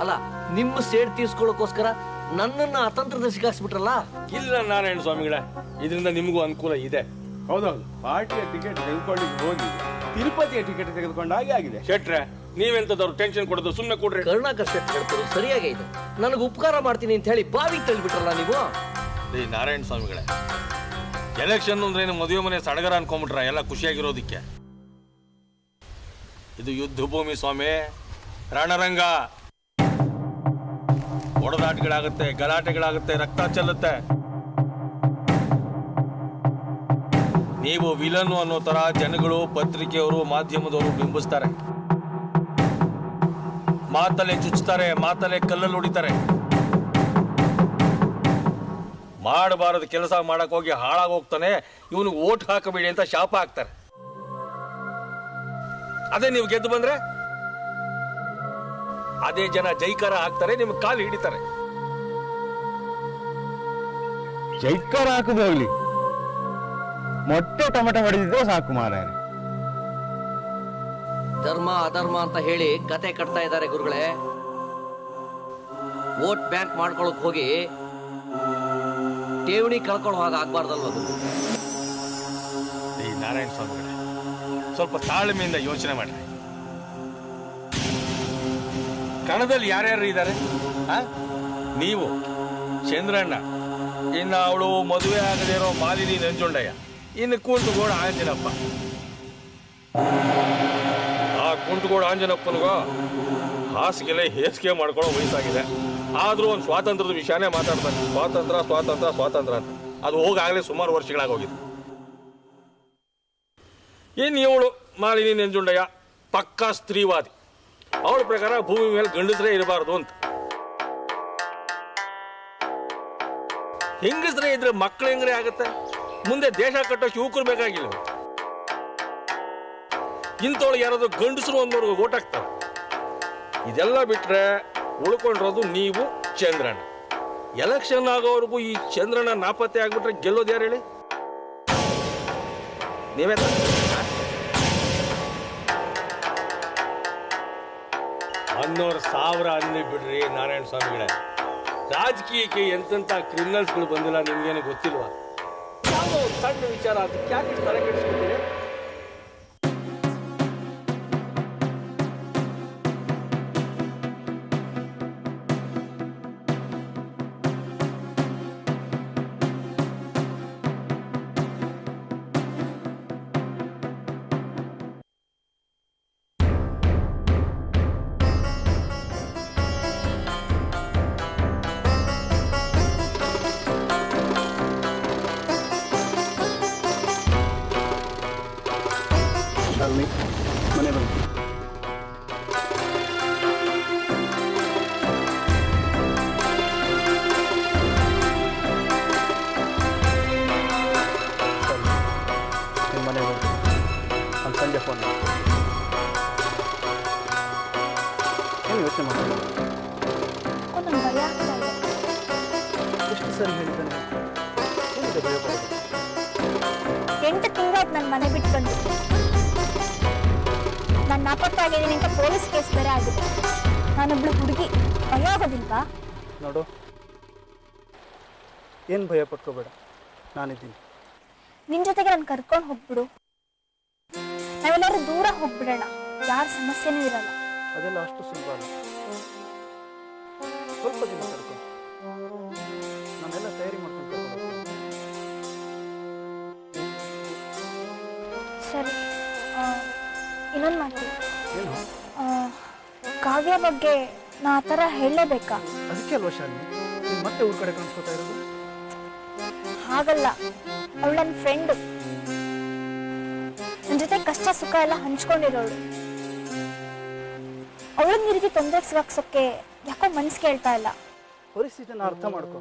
ಅಲ್ಲ ನಿಮ್ಮ ಸೇಡ್ ತೀರ್ಸ್ಕೊಳ್ಳೋಕೋಸ್ಕರ ನನ್ನನ್ನ ಅತಂತ್ರದ ಸಿಗಾಕ್ಸ್ಬಿಟ್ರಲ್ಲ. ಇಲ್ಲ ನಾರಾಯಣ ಸ್ವಾಮಿಗಳ, ಇದರಿಂದ ನಿಮಗೂ ಅನುಕೂಲ ಇದೆ. ಹೌದೌದು, ಪಾರ್ಟಿಯ ಟಿಕೆಟ್ ತೆಗೆದುಕೊಳ್ಳಿಕ್ಕೆ ಹೋಗಿ ತಿರುಪತಿಯ ಟಿಕೆಟ್ ತೆಗೆದುಕೊಂಡಾಗೆ ಆಗಿದೆ. ಶೆಟ್ರೆ, ನೀವೆಂತದವ್ರು ಟೆನ್ಷನ್ ಕೊಡೋದು, ಸುಮ್ಮನೆ ಕೊಡ್ರಿ. ಕರುಣಾಕರ್ ಶೆಟ್ಟಿ ಹೇಳ್ತಾರೆ ಸರಿಯಾಗಿ ಇದೆ. ನನಗೆ ಉಪಕಾರ ಮಾಡ್ತೀನಿ ಅಂತ ಹೇಳಿ ಬಾವಿಗೆ ತಳ್ಳಿಬಿಟ್ರಲ್ಲ ನೀವು. ನಾರಾಯಣ ಸ್ವಾಮಿಗಳೇ, ಎಲೆಕ್ಷನ್ ಅಂದ್ರೆ ಏನು ಮದುವೆ ಮನೆ ಸಡಗರ ಅನ್ಕೊಂಡ್ಬಿಟ್ರ ಎಲ್ಲ ಖುಷಿಯಾಗಿರೋದಿಕ್ಕೆ? ಇದು ಯುದ್ಧ ಭೂಮಿ ಸ್ವಾಮಿ, ರಣರಂಗ. ಹೊಡೆದಾಟಗಳಾಗುತ್ತೆ, ಗಲಾಟೆಗಳಾಗುತ್ತೆ, ರಕ್ತ ಚೆಲ್ಲುತ್ತೆ. ನೀವು ವಿಲನ್ ಅನ್ನೋ ತರ ಜನಗಳು, ಪತ್ರಿಕೆಯವರು, ಮಾಧ್ಯಮದವರು ಬಿಂಬಿಸ್ತಾರೆ. ಮಾತಲ್ಲೇ ಚುಚ್ಚುತ್ತಾರೆ, ಮಾತಲ್ಲೇ ಕಲ್ಲಲ್ಲಿ ಹೊಡಿತಾರೆ. ಮಾಡಬಾರದು ಕೆಲಸ ಮಾಡಕ್ ಹೋಗಿ ಹಾಳಾಗೋಗ್ತಾನೆ, ಇವನಿಗೆ ಓಟ್ ಹಾಕಬೇಡಿ ಅಂತ ಶಾಪ ಹಾಕ್ತಾರೆ. ಅದೇ ನೀವು ಗೆದ್ದು ಬಂದ್ರೆ ಅದೇ ಜನ ಜೈಕಾರ ಹಾಕ್ತಾರೆ, ನಿಮ್ಗೆ ಕಾಲು ಹಿಡಿತಾರೆ. ಜೈಕಾರ ಹಾಕುದು ಹೋಗ್ಲಿ, ಮೊಟ್ಟೆ ಟೊಮೆಟೊ ಹೊಡೆದಿದ್ರೆ ಸಾಕು ಮಾರಾಯ. ಧರ್ಮ ಅಧರ್ಮ ಅಂತ ಹೇಳಿ ಕತೆ ಕಟ್ತಾ ಇದ್ದಾರೆ ಗುರುಗಳೇ. ವೋಟ್ ಬ್ಯಾಂಕ್ ಮಾಡ್ಕೊಳಕ್ ಹೋಗಿ ಠೇವಣಿ ಕಳ್ಕೊಳ್ಳೋ ಹಾಗೆ ಆಗ್ಬಾರ್ದಲ್ವ? ಈ ನಾರಾಯಣ ಸ್ವಾಮಿಗಳೇ, ಸ್ವಲ್ಪ ತಾಳ್ಮೆಯಿಂದ ಯೋಚನೆ ಮಾಡ್ರಿ. ಕಣದಲ್ಲಿ ಯಾರ್ಯಾರು ಇದ್ದಾರೆ? ನೀವು, ಚಂದ್ರಣ್ಣ, ಇನ್ನು ಅವಳು ಮದುವೆ ಆಗದೇ ಇರೋ ಮಾಲಿನಿ ನಂಜುಂಡಯ್ಯ, ಇನ್ನು ಕುಂಟುಗೋಡ ಆಂಜನಪ್ಪ. ಆ ಕುಂಟುಗೋಡ ಆಂಜನಪ್ಪನಿಗೋ ಹಾಸಿಗೆಲೆ ಹೇಸಿಗೆ ಮಾಡ್ಕೊಳ್ಳೋ ವಯಸ್ಸಾಗಿದೆ. ಆದ್ರೂ ಒಂದು ಸ್ವಾತಂತ್ರ್ಯದ ವಿಷಯನೇ ಮಾತಾಡ್ತಾನೆ. ಸ್ವಾತಂತ್ರ್ಯ ಸ್ವಾತಂತ್ರ್ಯ ಸ್ವಾತಂತ್ರ್ಯ ಅಂತ. ಅದು ಹೋಗಾಗಲೇ ಸುಮಾರು ವರ್ಷಗಳಾಗೋಗಿದೆ. ಇನ್ನು ಇವಳು ಮಾಲಿನಿ ನಂಜುಂಡಯ್ಯ ಪಕ್ಕಾ ಸ್ತ್ರೀವಾದಿ. ಅವಳ ಪ್ರಕಾರ ಭೂಮಿ ಮೇಲೆ ಗಂಡಸರೇ ಇರಬಾರ್ದು ಅಂತ. ಹೆಂಗಸರೇ ಇದ್ರೆ ಮಕ್ಕಳು ಹೆಂಗ್ರೆ ಆಗುತ್ತೆ? ಮುಂದೆ ದೇಶ ಕಟ್ಟೋಕೆ ಯುವಕರು ಬೇಕಾಗಿಲ್ಲ. ಇಂಥವಳು ಯಾರಾದ್ರೂ ಗಂಡಸರು ಒಂದವ್ರಿಗೆ ಓಟ್ ಹಾಕ್ತಾರೆ. ಇದೆಲ್ಲ ಬಿಟ್ರೆ ಉಳ್ಕೊಂಡಿರೋದು ನೀವು, ಚಂದ್ರಣ್ಣ. ಎಲೆಕ್ಷನ್ ಆಗೋವರೆಗೂ ಈ ಚಂದ್ರಣ್ಣ ನಾಪತ್ತೆ ಆಗ್ಬಿಟ್ರೆ ಗೆಲ್ಲೋದು ಯಾರು ಹೇಳಿ? ನೀವೇ. 100,000 ಅನ್ನಿ ಬಿಡ್ರಿ ನಾರಾಯಣ ಸ್ವಾಮಿಗಳೇ. ರಾಜಕೀಯಕ್ಕೆ ಎಂತೆಂಥ ಕ್ರಿಮಿನಲ್ಸ್ಗಳು ಬಂದಿಲ್ಲ, ನಿಮ್ಗೇನು ಗೊತ್ತಿಲ್ವಾ? ಯಾವುದೋ ಸಣ್ಣ ವಿಚಾರ ಅದಕ್ಕೆ ಯಾಕೆ ತಲೆ ಕೆಡಿಸ್ಕೊತೀರಿ? ಮನೆ ಬಂದು ನಿಮ್ಮ ಮನೆ ಬಂದು ನಾನು ಸಂಜೆ ಫೋನ್ ಮಾಡಿ. ಏನು ಯೋಚನೆ ಮಾಡಿ? ಎಷ್ಟು ಸರಿ ಹೇಳಿದ್ದಾನೆ? ಏನಿದೆ ಭಯ ಪಡೋದು? 8 ತಿಂಗಳಾಯ್ತು ನನ್ನ ಮನೆ ಬಿಟ್ಟು ಬಂದು. ನಾನು ನಾಪತ್ತೆ ಆಗಿದ್ದೀನಿ ಅಂತ ಪೊಲೀಸ್ ಕೇಸ್ ಬೇರೆ ಆಗಿದೆ. ನಾನೊಬ್ಳು ಹುಡುಗಿ, ಭಯ ಆಗೋದಿಲ್ವಾ? ನೋಡು, ಏನು ಭಯ ಪಟ್ಕೋಬೇಡ, ನಾನಿದ್ದೀನಿ. ನಿನ್ ಜೊತೆಗೆ ನಾನು ಕರ್ಕೊಂಡು ಹೋಗ್ಬಿಡು. ನಾವೆಲ್ಲರೂ ದೂರ ಹೋಗ್ಬಿಡೋಣ, ಯಾರ ಸಮಸ್ಯೆನೂ ಇರಲ್ಲ. ಅದೆಲ್ಲ ಅಷ್ಟು ಸುಲಭ ಅಲ್ಲ. ಸ್ವಲ್ಪ ದಿನ ಕರ್ಕೊಂಡು ನಾನೆಲ್ಲ ತಯಾರಿ ಮಾಡ್ಕೊಂಡು ಸರಿ. ಇನ್ನೊಂದು ಮಾತು, ಏನು? ಕಾವ್ಯ ಬಗ್ಗೆ ನಾ ಆ ಥರ ಹೇಳಲೇಬೇಕಾ? ಅದಕ್ಕೆ ಅಲ್ವಾ ಶಾಲಿನಿ ನೀನು ಮತ್ತೆ ಊರ ಕಡೆ ಕಾಣಿಸ್ಕೊತಾ ಇರೋದು? ಹಾಗಲ್ಲ, ಅವಳು ನನ್ನ ಫ್ರೆಂಡು, ನನ್ನ ಜೊತೆ ಕಷ್ಟ ಸುಖ ಎಲ್ಲ ಹಂಚ್ಕೊಂಡಿರೋಳು. ಅವಳನ್ನ ಈ ರೀತಿ ತೊಂದರೆ ಸಿಗಾಕ್ಸೋಕ್ಕೆ ಯಾಕೋ ಮನ್ಸು ಕೇಳ್ತಾ ಇಲ್ಲ. ಪರಿಸ್ಥಿತಿನ ಅರ್ಥ ಮಾಡ್ಕೊ.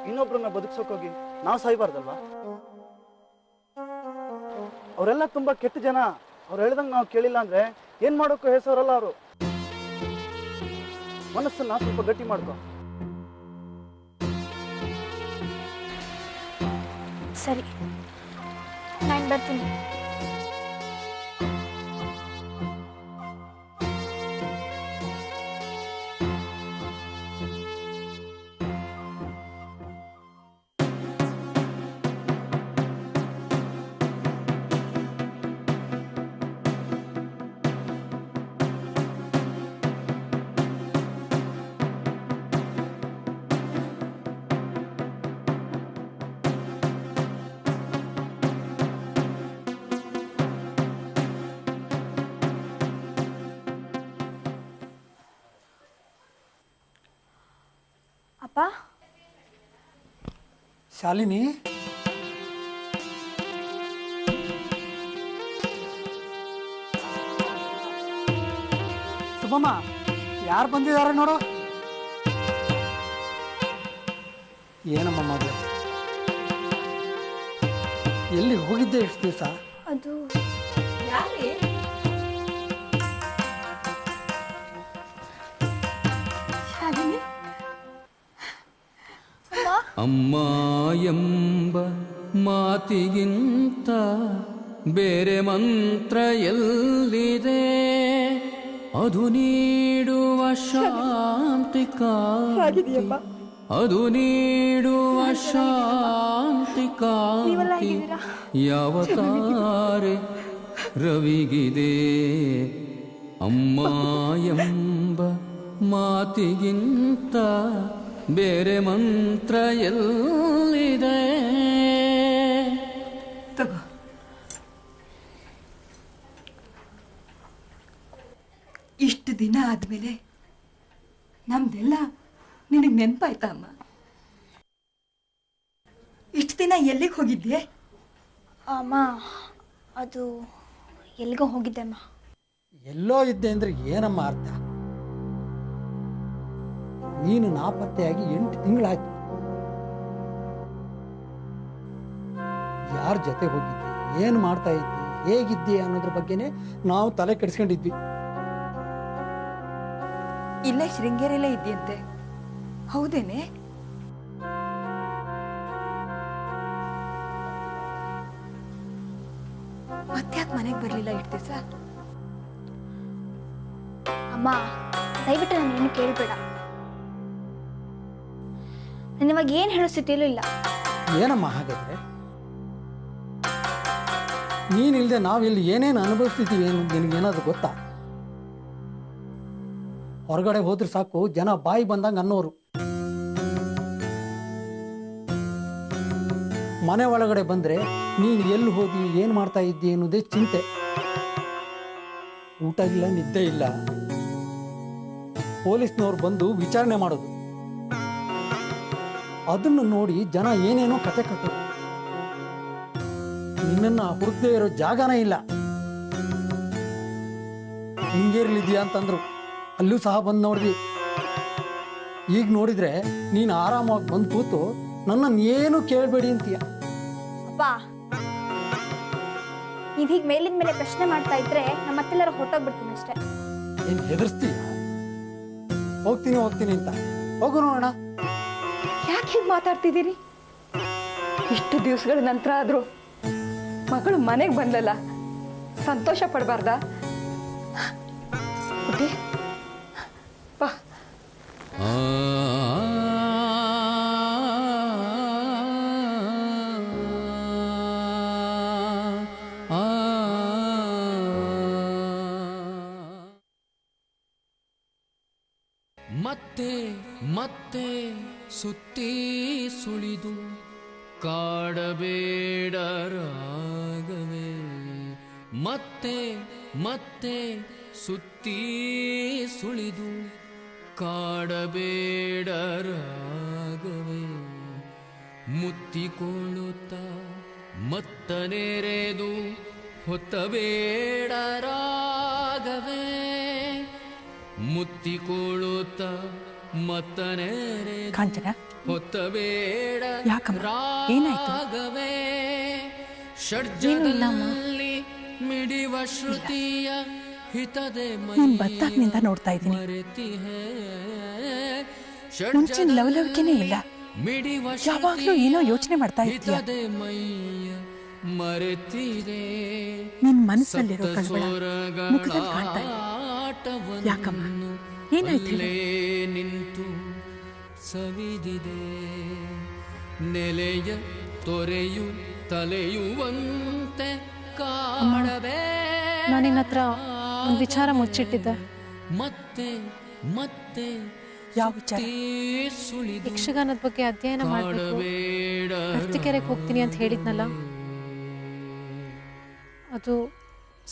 ಇನ್ನೊಬ್ರನ್ನ ಬದುಕ್ಸೋಕೋಗಿ ನಾವು ಸಾಯ್ಬಾರ್ದಲ್ವಾ? ಅವರೆಲ್ಲ ತುಂಬಾ ಕೆಟ್ಟ ಜನ. ಅವ್ರು ಹೇಳ್ದಂಗೆ ನಾವು ಕೇಳಿಲ್ಲ ಅಂದ್ರೆ ಏನ್ ಮಾಡೋಕ್ಕೂ ಹೆಸರಲ್ಲ ಅವರು. ಮನಸ್ಸನ್ನ ಸ್ವಲ್ಪ ಗಟ್ಟಿ ಮಾಡ್ಕೊ. ಸರಿ, ನಾನು ಬರ್ತೀನಿ. ಅಪ್ಪ. ಶಾಲಿನಿ, ಸುಬ್ಬಮ್ಮ, ಯಾರು ಬಂದಿದ್ದಾರೆ ನೋಡು. ಏನಮ್ಮ ಮಗಳು, ಎಲ್ಲಿ ಹೋಗಿದ್ದೆ ಎಷ್ಟು ದಿವಸ? ಅದು ಅಮ್ಮ ಎಂಬ ಮಾತಿಗಿಂತ ಬೇರೆ ಮಂತ್ರ ಎಲ್ಲಿದೆ, ಅದು ನೀಡುವ ಶಾಂತಿ ಕಾಂತಿ, ಅದು ನೀಡುವ ಶಾಂತಿ ಕಾಂತಿ ಯಾವ ತಾರೆ ರವಿಗಿದೆ. ಅಮ್ಮ ಎಂಬ ಮಾತಿಗಿಂತ ಬೇರೆ ಮಂತ್ರ ಎಲ್ಲಿದೆ. ತಗೋ. ಇಷ್ಟು ದಿನ ಆದ್ಮೇಲೆ ನಮ್ದೆಲ್ಲ ನಿನಗೆ ನೆನಪಾಯ್ತಾ ಅಮ್ಮ? ಇಷ್ಟು ದಿನ ಎಲ್ಲಿಗೆ ಹೋಗಿದ್ದೆ? ಅಮ್ಮ, ಅದು ಎಲ್ಲಿಗೋ ಹೋಗಿದ್ದೆ ಅಮ್ಮ. ಎಲ್ಲೋ ಇದ್ದೆ ಅಂದ್ರೆ ಏನಮ್ಮ ಅರ್ಥ? ನೀನು ನಾಪತ್ತೆಯಾಗಿ 8 ತಿಂಗಳಾಯ್ತು. ಯಾರ ಜೊತೆ ಹೋಗಿದ್ದೆ, ಏನು ಮಾಡ್ತಾ ಇದ್ದಿ, ಹೇಗಿದ್ದಿ ಅನ್ನೋದ್ರ ಬಗ್ಗೆನೇ ನಾವು ತಲೆ ಕೆಡಿಸ್ಕೊಂಡಿದ್ವಿ. ಇಲ್ಲೇ ಶೃಂಗೇರಿಯಲ್ಲೇ ಇದ್ದೀಯಂತೆ, ಹೌದೇನೆ? ಮತ್ತ್ಯಾಕೆ ಮನೆಗೆ ಬರಲಿಲ್ಲ ಇಷ್ಟು ದಿವಸ? ಅಮ್ಮ, ದಯವಿಟ್ಟು ನಾನೇನು ಕೇಳಬೇಡ. ನಾನು ಇವಾಗ ಏನು ಹೇಳೋ ಸ್ಥಿತಿಯಲ್ಲೂ ಇಲ್ಲ. ಏನಮ್ಮ ಹಾಗಾದ್ರೆ? ನೀನಿಲ್ಲದೆ ನಾವಿಲ್ಲಿ ಏನೇನು ಅನುಭವಿಸ್ತಿದ್ದೀವಿ ಅನ್ನೋದು ನಿನಗೇನಾದ್ರು ಗೊತ್ತಾ? ಹೊರಗಡೆ ಹೋದ್ರೆ ಸಾಕು ಜನ ಬಾಯಿ ಬಂದಂಗೆ ಅನ್ನೋರು. ಮನೆ ಒಳಗಡೆ ಬಂದ್ರೆ ನೀನು ಎಲ್ಲಿ ಹೋದಿ, ಏನು ಮಾಡ್ತಾ ಇದ್ದಿ ಅನ್ನೋದೇ ಚಿಂತೆ. ಊಟ ಇಲ್ಲ, ನಿದ್ದೆ ಇಲ್ಲ. ಪೊಲೀಸ್ನವ್ರು ಬಂದು ವಿಚಾರಣೆ ಮಾಡೋದು, ಅದನ್ನು ನೋಡಿ ಜನ ಏನೇನೋ ಕತೆ ಕಟ್ಟೋದು. ನಿನ್ನನ್ನು ಹುಡುಕದೇ ಇರೋ ಜಾಗನೇ ಇಲ್ಲ. ಶೃಂಗೇರಿಲಿದ್ಯಾ ಅಂತಂದ್ರು, ಅಲ್ಲೂ ಸಹ ಬಂದು ನೋಡಿದ್ವಿ. ಈಗ ನೋಡಿದ್ರೆ ನೀನು ಆರಾಮಾಗಿ ಬಂದು ಕೂತು ನನ್ನನ್ನು ಏನು ಕೇಳಬೇಡಿ ಅಂತೀಯ. ಅಪ್ಪ, ನೀವು ಹೀಗೆ ಮೇಲಿನ ಮೇಲೆ ಪ್ರಶ್ನೆ ಮಾಡ್ತಾ ಇದ್ರೆ ನಮ್ಮ ಮತ್ತೆಲ್ಲರೂ ಹೊರಟೋಗ್ಬಿಡ್ತೀನಿ ಅಷ್ಟೇ. ಏನು ಹೆದರ್ಸ್ತೀಯ? ಹೋಗ್ತೀನಿ ಅಂತ ಹೋಗು ನೋಡೋಣ. ಯಾಕೆ ಹೀಗೆ ಮಾತಾಡ್ತಿದ್ದೀರಿ? ಇಷ್ಟು ದಿವಸಗಳ ನಂತರ ಆದರೂ ಮಗಳು ಮನೆಗೆ ಬಂದಲ್ಲ, ಸಂತೋಷ ಪಡಬಾರ್ದಾ? ಬಾ. ಮತ್ತೆ ಮತ್ತೆ ಸುತ್ತಿ ಸುಳಿದು ಕಾಡಬೇಡ ರಾಗವೇ, ಮತ್ತೆ ಮತ್ತೆ ಸುತ್ತಿ ಸುಳಿದು ಕಾಡಬೇಡ ರಾಗವೇ, ಮುತ್ತಿಕೊಳ್ಳುತ್ತ ಮತ್ತನೆರೆದು ಹೊತ್ತಬೇಡ ರಾಗವೇ, ಮುತ್ತಿಕೊಳ್ಳುತ್ತ ಮತ್ತನೆರೆದು ಕಾಂಚನ, ಹೊತ್ತಬೇಡ ರಾಗವೇ, ಷಡ್ಜದಲ್ಲಿ ಮಿಡಿವ ಶ್ರುತಿಯ ಹಿತದೆ ಬತ್ತಾಗ್ನಿಂದ ನೋಡ್ತಾ ಇದ್ದೀನಿ. ಮುಂಚಿನ ಲವಲವಿಕೆನೇ ಇಲ್ಲ. ಯಾವಾಗ್ಲೂ ಏನೋ ಯೋಚನೆ ಮಾಡ್ತಾ ಇದ್ದೀಯ. ನಿನ್ ಮನಸ್ಸಲ್ಲಿರೋ ಕಳವಳ ಮುಖದಲ್ಲಿ ಕಾಣ್ತಾ ಇದೆ. ಯಾಕಮ್ಮ, ಏನಾಯ್ತು? ನಿಂತು ಸವಿದಿದೆ ನೆಲೆಯ ತೊರೆಯು ತಲೆಯುವಂತೆ ಕಾಣಬೇ. ನಾನು ನಿನ್ನ ಹತ್ರ ಒಂದು ವಿಚಾರ ಮುಚ್ಚಿಟ್ಟಿದ್ದೆ. ಮತ್ತೆ ಮತ್ತೆ ಯಾವ ವಿಚಾರ? ಯಕ್ಷಗಾನದ ಬಗ್ಗೆ ಅಧ್ಯಯನ ಮಾಡಬೇಕು, ಅರಸೀಕೆರೆಗೆ ಹೋಗ್ತೀನಿ ಅಂತ ಹೇಳಿದ್ನಲ್ಲ, ಅದು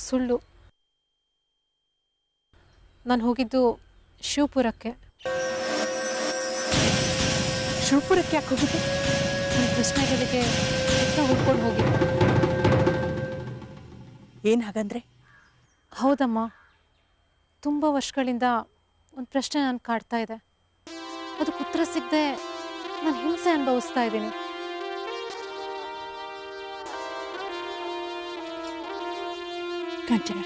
ಸುಳ್ಳು. ನಾನು ಹೋಗಿದ್ದು ಶಿವಪುರಕ್ಕೆ. ಶಿವಪುರಕ್ಕೆ ಯಾಕೆ ಹೋಗಿದ್ದೆ? ನನ್ನ ಪ್ರಶ್ನೆಗಳಿಗೆ ಉತ್ತರ ಹುಡ್ಕೊಂಡು ಹೋಗಿದ್ದೆ. ಏನು ಹಾಗಂದ್ರೆ? ಹೌದಮ್ಮ, ತುಂಬ ವರ್ಷಗಳಿಂದ ಒಂದು ಪ್ರಶ್ನೆ ನಾನು ಕಾಡ್ತಾ ಇದೆ. ಅದಕ್ಕೆ ಉತ್ತರ ಸಿಗದೆ ನಾನು ಹಿಂಸೆ ಅನುಭವಿಸ್ತಾ ಇದ್ದೀನಿ. ಕಾಂಚನ,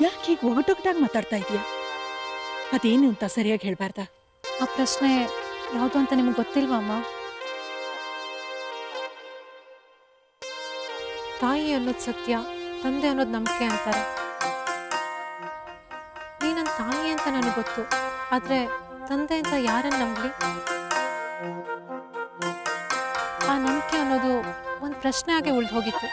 ಯಾಕೆ ಹೀಗೆ ಒಗಟೊಗಟಾಗಿ ಮಾತಾಡ್ತಾ ಇದೀಯಾ? ಅದೇನು ಅಂತ ಸರಿಯಾಗಿ ಹೇಳ್ಬಾರ್ದಾ? ಆ ಪ್ರಶ್ನೆ ಯಾವುದು ಅಂತ ನಿಮ್ಗೆ ಗೊತ್ತಿಲ್ವಾ ಅಮ್ಮ? ತಾಯಿ ಅನ್ನೋದು ಸತ್ಯ, ತಂದೆ ಅನ್ನೋದು ನಂಬಿಕೆ ಅಂತಾರೆ. ನೀ ನನ್ನ ತಾಯಿ ಅಂತ ನನಗೆ ಗೊತ್ತು, ಆದರೆ ತಂದೆ ಅಂತ ಯಾರನ್ನು ನಂಬಲಿ? ಆ ನಂಬಿಕೆ ಅನ್ನೋದು ಒಂದು ಪ್ರಶ್ನೆ ಆಗಿ ಉಳಿದು ಹೋಗಿತ್ತು.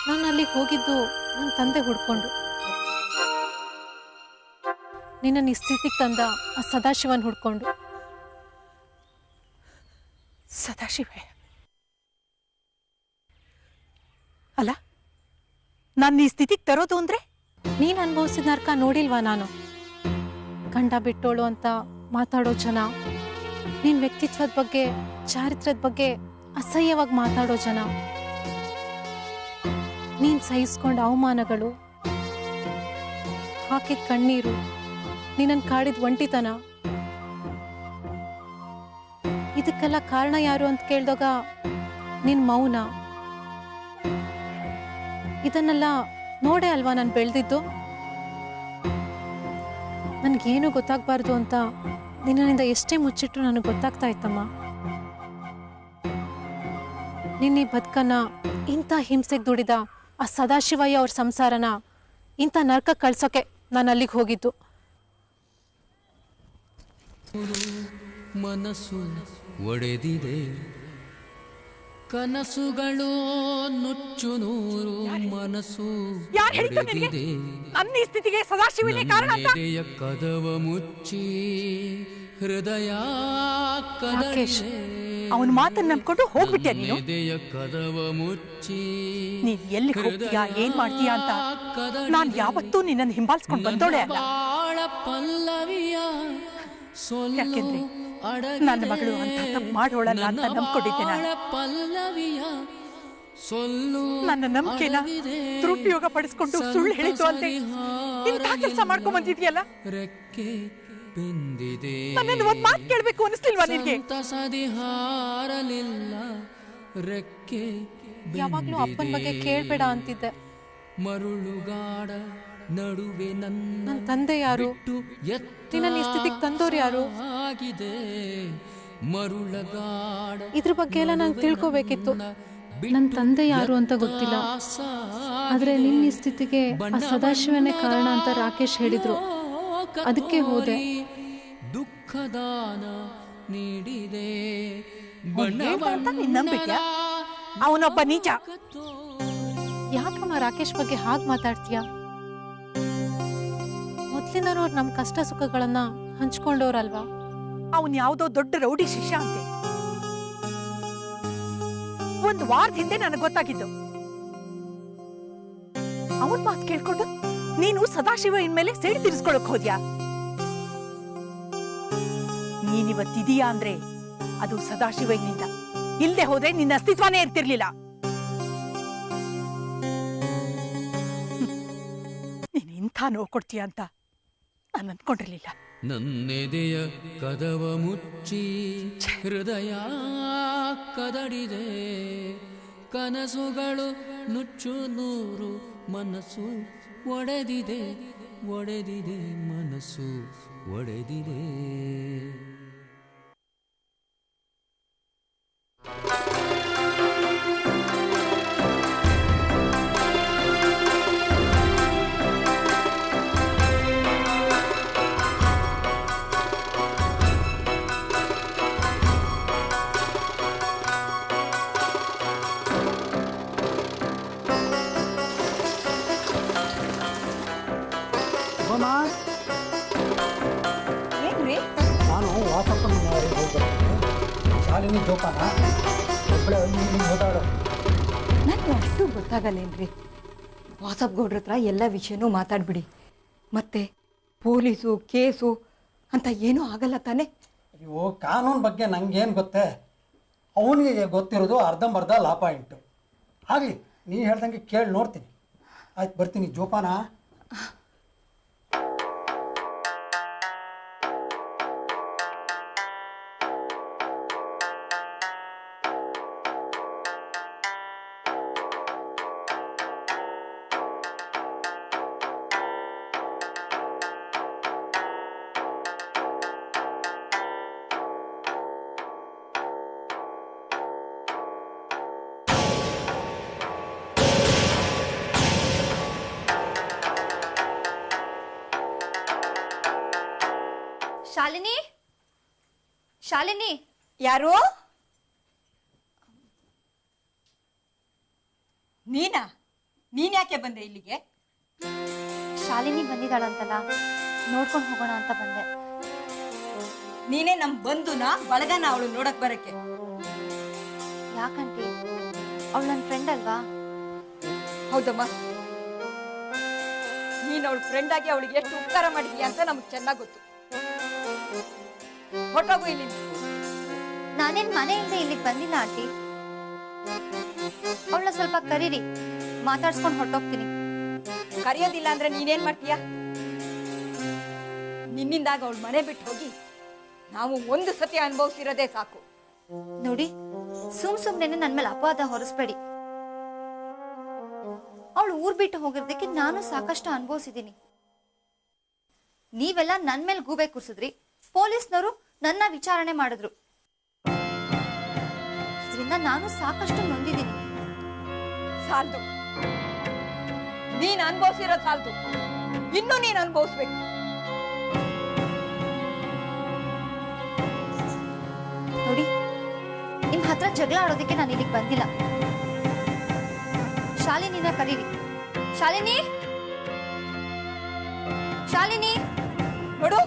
ನಾನು ಅಲ್ಲಿಗೆ ಹೋಗಿದ್ದು ನನ್ನ ತಂದೆ ಹುಡ್ಕೊಂಡು. ನಿನ್ನ ಸ್ಥಿತಿಗೆ ತಂದ ಆ ಸದಾಶಿವನ್ ಹುಡ್ಕೊಂಡು. ಸದಾಶಿವ ಅಲ್ಲ, ನಾನು ಈ ಸ್ಥಿತಿಗೆ ತರೋದು ಅಂದ್ರೆ? ನೀನು ಅನುಭವಿಸಿದ ನರ್ಕ ನೋಡಿಲ್ವಾ ನಾನು? ಗಂಡ ಬಿಟ್ಟೋಳು ಅಂತ ಮಾತಾಡೋ ಜನ, ನಿನ್ನ ವ್ಯಕ್ತಿತ್ವದ ಬಗ್ಗೆ, ಚಾರಿತ್ರ್ಯದ ಬಗ್ಗೆ ಅಸಹ್ಯವಾಗಿ ಮಾತಾಡೋ ಜನ, ನೀನು ಸಹಿಸ್ಕೊಂಡ ಅವಮಾನಗಳು, ಹಾಕಿದ ಕಣ್ಣೀರು, ನೀನನ್ನು ಕಾಡಿದ ಒಂಟಿತನ, ಇದಕ್ಕೆಲ್ಲ ಕಾರಣ ಯಾರು ಅಂತ ಕೇಳಿದಾಗ ನಿನ್ನ ಮೌನ. ಇದನ್ನೆಲ್ಲ ನೋಡೇ ಅಲ್ವಾ ನಾನು ಬೆಳೆದಿದ್ದು? ನನಗೇನು ಗೊತ್ತಾಗಬಾರ್ದು ಅಂತ ನಿನ್ನಿಂದ ಎಷ್ಟೇ ಮುಚ್ಚಿಟ್ರು ನನಗೆ ಗೊತ್ತಾಗ್ತಾ ಇತ್ತಮ್ಮ. ನಿನ್ನ ಬದುಕನ್ನ ಇಂಥ ಹಿಂಸೆಗೆ ದುಡಿದ ಆ ಸದಾಶಿವಯ್ಯ ಅವ್ರ ಸಂಸಾರನ ಇಂಥ ನರ್ಕಕ್ಕೆ ಕಳ್ಸೋಕೆ ನಾನು ಅಲ್ಲಿಗೆ ಹೋಗಿದ್ದು. ಮನಸ್ಸು ಒಡೆದಿದೆ, ಕನಸುಗಳು ನುಚ್ಚು ನೂರು, ಮನಸ್ಸು ಒಡೆದಿದೆ. ನನ್ನ ಈ ಸ್ಥಿತಿಗೆ ಸದಾಶಿವನೇ ಕಾರಣ ಅಂತ? ಎದೆಯ ಕದವ ಮುಚ್ಚಿ ಹೃದಯ ಕದಡಿದೆ. ಅವನ ಮಾತನ್ನ ನಂಬ್ಕೊಂಡು ಹೋಗ್ಬಿಟ್ಟೆ ನೀನು. ಎದೆಯ ಕದವ ಮುಚ್ಚಿ ನೀನ್ ಎಲ್ಲಿ ಹೋಗ್ತೀಯಾ, ಏನ್ ಮಾಡ್ತೀಯಾ ಅಂತ ನಾನ್ ಯಾವತ್ತೂ ನಿನ್ನನ್ನು ಹಿಂಬಾಲಿಸ್ಕೊಂಡು ಬಂದೋಳೆ ಅಲ್ಲ. ಪಲ್ಲವಿಯ ಯಾಕೆಂದ್ರೆ ನನ್ನ ಮಗಳು ಅಂತ ತಪ್ಪು ಮಾಡೋಳಲ್ಲ ಅಂತ ನಂಬ್ಕೊಂಡಿದ್ದೆ ನಾನು. ಪಲ್ಲವಿಯ ನನ್ನ ನಂಬಿಕೆನ ದುರುಪಯೋಗ ಪಡಿಸ್ಕೊಂಡು ಸುಳ್ಳು ಹೇಳಿದ್ದು ಅಲ್ಲದೆ ಇಂಥ ಕೆಲಸ ಮಾಡ್ಕೊಂಡ್ ಬಂದಿದ್ಯಲ್ಲ. ರೆಕ್ಕೆ ಬೆಂದಿದೆ, ನನ್ನನ್ನು ಒಂದ್ ಮಾತು ಕೇಳ್ಬೇಕು ಅನಿಸ್ಲಿಲ್ವಾ ನಿನ್ಗೆ? ಹಾರಲಿಲ್ಲ ರೆಕ್ಕೆ ಯಾವಾಗ್ಲೂ ಅಪ್ಪನ ಬಗ್ಗೆ ಕೇಳ್ಬೇಡ ಅಂತಿದ್ದೆ. ಮರುಳುಗಾಡ ನಡುವೆ ನನ್ನ ತಂದೆ ಯಾರು, ನಿನ್ನ ಈ ಸ್ಥಿತಿಗೆ ತಂದೋರು ಯಾರು, ಮರುಳಗಾಡ ಇದ್ರ ಬಗ್ಗೆ ಎಲ್ಲ ನಾನು ತಿಳ್ಕೋಬೇಕಿತ್ತು. ನನ್ನ ತಂದೆ ಯಾರು ಅಂತ ಗೊತ್ತಿಲ್ಲ, ಆದ್ರೆ ನಿನ್ನ ಈ ಸ್ಥಿತಿಗೆ ಆ ಸದಾಶಿವನೇ ಕಾರಣ ಅಂತ ರಾಕೇಶ್ ಹೇಳಿದ್ರು. ಅದಕ್ಕೆ ಹೋದೆ. ದುಃಖದಾನ ನೀಡಿದೆ, ನಂಬಿದ್ಯಾ? ಅವನೊಬ್ಬ ನೀಚ. ಯಾಕಮ್ಮ ರಾಕೇಶ್ ಬಗ್ಗೆ ಹಾಗೆ ಮಾತಾಡ್ತೀಯ? ಮೊದ್ಲಿನವ್ರು ನಮ್ಮ ಕಷ್ಟ ಸುಖಗಳನ್ನ ಹಂಚ್ಕೊಂಡವ್ರಲ್ವಾ? ಅವನ್ ಯಾವ್ದೋ ದೊಡ್ಡ ರೌಡಿ ಶಿಷ್ಯ ಅಂತೆ. ಒಂದು ವಾರದ ಹಿಂದೆ ನನಗೆ ಗೊತ್ತಾಗಿದ್ದು. ಅವನ್ ಮಾತು ಕೇಳ್ಕೊಂಡು ನೀನು ಸದಾಶಿವ ಇನ್ಮೇಲೆ ಸೇಡಿ ತೀರಿಸ್ಕೊಳಕ್ ಹೋದ್ಯಾ? ನೀನಿವತ್ತಿದೀಯಾ ಅಂದ್ರೆ ಅದು ಸದಾಶಿವನಿಂದ. ಇಲ್ದೆ ಹೋದ್ರೆ ನಿನ್ನ ಅಸ್ತಿತ್ವನೇ ಇರ್ತಿರ್ಲಿಲ್ಲ. ನೀನ್ ಇಂಥ ನೋವು ಕೊಡ್ತೀಯ ಅಂತ ನಾನು ಅನ್ಕೊಂಡಿರ್ಲಿಲ್ಲ. ನನ್ನೆದೆಯ ಕದವ ಮುಚ್ಚಿ ಹೃದಯ ಕದಡಿದೆ, ಕನಸುಗಳು ನುಚ್ಚು ನೂರು, ಮನಸ್ಸು ಒಡೆದಿದೆ, ಒಡೆದಿದೆ, ಮನಸ್ಸು ಒಡೆದಿದೆ. ಏನ್ರಿ? ನಾನು ವಾಸಪ್ಪನ ಮನೆಗೆ ಹೋಗ್ಬರ್ತೀನಿ. ಶಾಲಿನಿ ಜೋಪಾನ ಒಬ್ಬಳೆ ಓದಾಡೋ. ನನಗೆ ಅಷ್ಟು ಗೊತ್ತಾಗಲ್ಲೇನ್ರಿ. ವಾಸಪ್ ಗೌಡ್ರ ಹತ್ರ ಎಲ್ಲ ವಿಷಯನೂ ಮಾತಾಡ್ಬಿಡಿ. ಮತ್ತೆ ಪೊಲೀಸು ಕೇಸು ಅಂತ ಏನೂ ಆಗಲ್ಲ ತಾನೆ? ಅಯ್ಯೋ ಕಾನೂನು ಬಗ್ಗೆ ನಂಗೇನು ಗೊತ್ತೇ, ಅವನಿಗೆ ಗೊತ್ತಿರೋದು ಅರ್ಧಂಬರ್ಧ ಲಾ ಪಾಯಿಂಟು. ಆಗಲಿ, ನೀನು ಹೇಳ್ದಂಗೆ ಕೇಳಿ ನೋಡ್ತೀನಿ. ಆಯ್ತು, ಬರ್ತೀನಿ. ಜೋಪಾನ. ಶಾಲಿನಿ, ಶಾಲಿನಿ. ಯಾರು? ನೀನಾ? ನೀನ್ ಯಾಕೆ ಬಂದೆ ಇಲ್ಲಿಗೆ? ಶಾಲಿನಿ ಬಂದಿದ್ದಾಳಂತಲ್ಲ, ನೋಡ್ಕೊಂಡು ಹೋಗೋಣ ಅಂತ ಬಂದೆ. ನೀನೇ ನಮ್ ಬಂಧುನ ಬಳಗನ ಅವಳು ನೋಡಕ್ ಬರಕ್ಕೆ? ಯಾಕಂಟಿ, ಅವಳು ನನ್ನ ಫ್ರೆಂಡ್ ಅಲ್ವಾ? ಹೌದಮ್ಮ, ನೀನ್ ಅವಳ ಫ್ರೆಂಡ್ ಆಗಿ ಅವಳಿಗೆ ಎಷ್ಟು ಉಪಕಾರ ಮಾಡಿದ್ಯಾ ಅಂತ ನಮ್ಗೆ ಚೆನ್ನಾಗ್ ಗೊತ್ತು. ಹೊಟ್ಟೋಗು ಇಲ್ಲಿ. ನಾನೇನ್ ಮನೆಯಿಂದ ಇಲ್ಲಿಗೆ ಬಂದಿಲ್ಲ ಆಂಟಿ. ಅವಳನ್ನ ಸ್ವಲ್ಪ ಕರೀರಿ, ಮಾತಾಡ್ಸ್ಕೊಂಡು ಹೊಟ್ಟೋಗ್ತೀನಿ. ಕರೆಯೋದಿಲ್ಲ ಅಂದ್ರೆ ನೀನೇನ್ ಮಾಡ್ತೀಯ? ನಿನ್ನಿಂದಾಗ ಅವಳು ಮನೆ ಬಿಟ್ಟು ಹೋಗಿ ನಾವು ಒಂದು ಸತಿ ಅನುಭವಿಸಿರೋದೇ ಸಾಕು. ನೋಡಿ, ಸುಮ್ನೆ ನನ್ ಮೇಲೆ ಅಪವಾದ ಹೊರಿಸ್ಬೇಡಿ. ಅವಳು ಊರ್ ಬಿಟ್ಟು ಹೋಗಿರೋದಕ್ಕೆ ನಾನು ಸಾಕಷ್ಟು ಅನುಭವಿಸಿದ್ದೀನಿ. ನೀವೆಲ್ಲ ನನ್ ಮೇಲೆ ಗೂಬೆ ಕೂರ್ಸಿದ್ರಿ, ಪೊಲೀಸ್ನವರು ನನ್ನ ವಿಚಾರಣೆ ಮಾಡಿದ್ರು. ಇದರಿಂದ ನಾನು ಸಾಕಷ್ಟು ನೊಂದಿದ್ದೀನಿ. ಸಾಲ್ದು, ನೀನ್ ಅನುಭವಿಸಿರೋ ಸಾಲ್ದು, ಇನ್ನು ನೀನ್ ಅನುಭವಿಸ್ಬೇಕು. ನೋಡಿ, ನಿಮ್ ಹತ್ರ ಜಗಳ ಆಡೋದಕ್ಕೆ ನಾನು ಇಲ್ಲಿಗೆ ಬಂದಿಲ್ಲ. ಶಾಲಿನಿನ ಕರೀರಿ. ಶಾಲಿನಿ, ಶಾಲಿನಿ. ನೋಡು,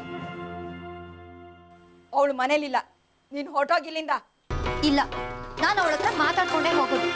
ಅವಳು ಮನೇಲಿಲ್ಲ. ನೀನ್ ಹೊರಟೋಗಿಲ್ಲಿಂದ. ಇಲ್ಲ, ನಾನು ಅವಳ ಹತ್ರ ಮಾತಾಡ್ಕೊಂಡೇ ಹೋಗೋದು.